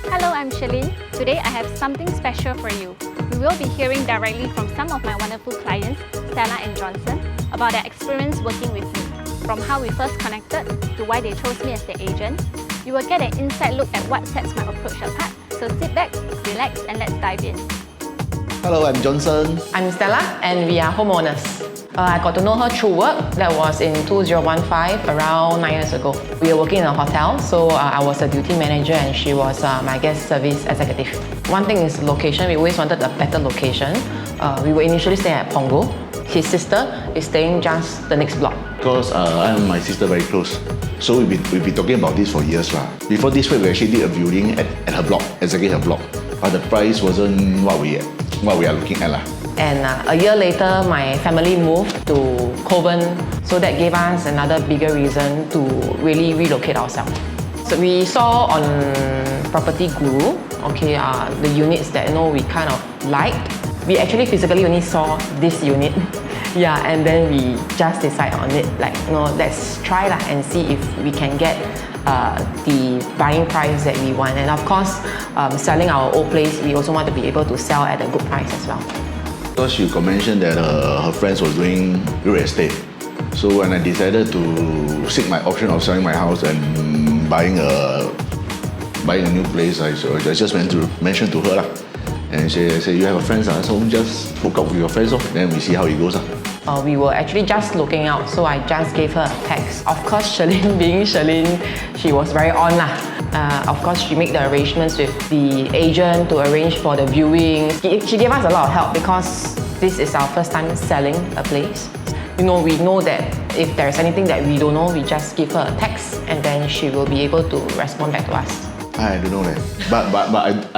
Hello, I'm Shirlene. Today I have something special for you. We will be hearing directly from some of my wonderful clients, Stella and Johnson, about their experience working with me. From how we first connected to why they chose me as their agent. You will get an inside look at what sets my approach apart. So sit back, relax, and let's dive in. Hello, I'm Johnson. I'm Stella, and we are homeowners. I got to know her through work. That was in 2015, around 9 years ago. We were working in a hotel, so I was a duty manager and she was my guest service executive. One thing is location. We always wanted a better location. We were initially staying at Punggol. His sister is staying just the next block. Because I and my sister very close, so we've been talking about this for years. Before this week, we actually did a viewing at her block, exactly her block. But the price wasn't what we are looking at. And a year later, my family moved to Kovan, so that gave us another bigger reason to really relocate ourselves. So we saw on Property Guru, the units that we kind of liked. We actually physically only saw this unit. Yeah, and then we just decide on it, let's try and see if we can get the buying price that we want. And of course, selling our old place, we also want to be able to sell at a good price as well. Because she mentioned that her friends was doing real estate. So when I decided to seek my option of selling my house and buying a new place, I just went to mention to her. And she said, you have a friend, so just hook up with your friends, then we see how it goes. We were actually just looking out, so I just gave her a text. Of course, Shirlene being Shirlene, she was very on. Of course, she made the arrangements with the agent to arrange for the viewing. She gave us a lot of help because this is our first time selling a place. We know that if there's anything that we don't know, we just give her a text and then she will be able to respond back to us. I don't know that. But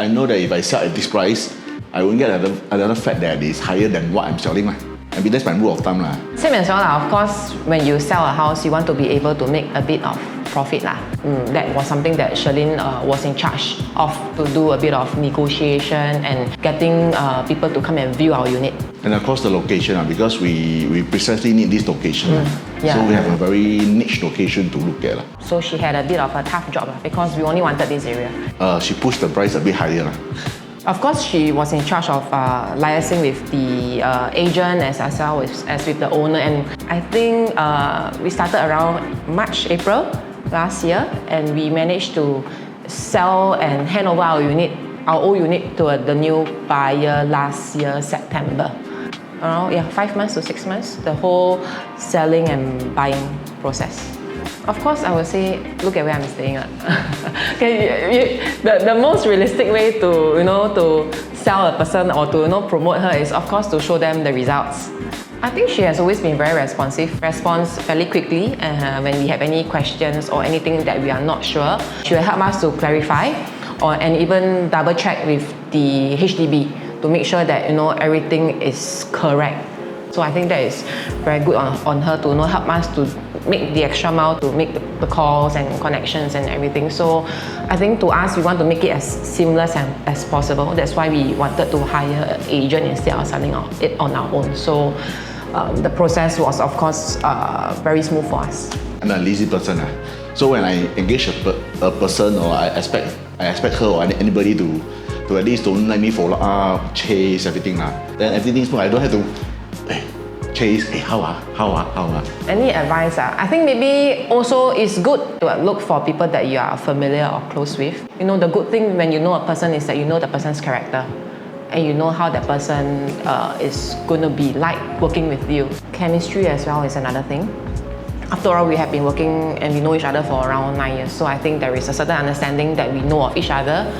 I know that if I sell at this price, I won't get another flat that is higher than what I'm selling. I mean, that's my rule of thumb. Same as well. Of course, when you sell a house, you want to be able to make a bit of profit. That was something that Shirlene was in charge of, to do a bit of negotiation and getting people to come and view our unit. And of course the location, because we precisely need this location. Yeah. So we have a very niche location to look at. So she had a bit of a tough job because we only wanted this area. She pushed the price a bit higher. Of course, she was in charge of liaising with the agent as well as with the owner. And I think we started around March, April last year, and we managed to sell and hand over our old unit to the new buyer last year, September. Around 5 months to 6 months, the whole selling and buying process. Of course, I would say, look at where I'm staying at. The most realistic way to sell a person or to promote her is, of course, to show them the results. I think she has always been very responsive, responds fairly quickly when we have any questions or anything that we are not sure. She will help us to clarify and even double check with the HDB to make sure that everything is correct. So I think that is very good on her to help us to make the extra mile to make the calls and connections and everything. So I think to us, we want to make it as seamless as possible. That's why we wanted to hire an agent instead of selling it on our own. So the process was, of course, very smooth for us. I'm a lazy person. So when I engage a person, or I expect her or anybody to at least don't let me follow up, chase everything. Then everything's smooth. I don't have to chase, how. Any advice? I think maybe also it's good to look for people that you are familiar or close with. The good thing when you know a person is that you know the person's character and you know how that person is going to be like working with you. Chemistry as well is another thing. After all, we have been working and we know each other for around 9 years. So I think there is a certain understanding that we know of each other.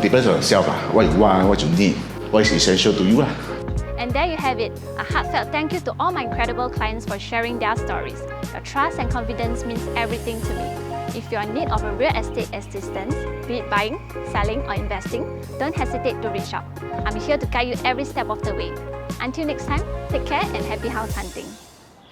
Depends on yourself, what you want, what you need, what is essential to you. And there you have it, a heartfelt thank you to all my incredible clients for sharing their stories. Your trust and confidence means everything to me. If you're in need of a real estate assistance, be it buying, selling or investing, don't hesitate to reach out. I'm here to guide you every step of the way. Until next time, take care and happy house hunting.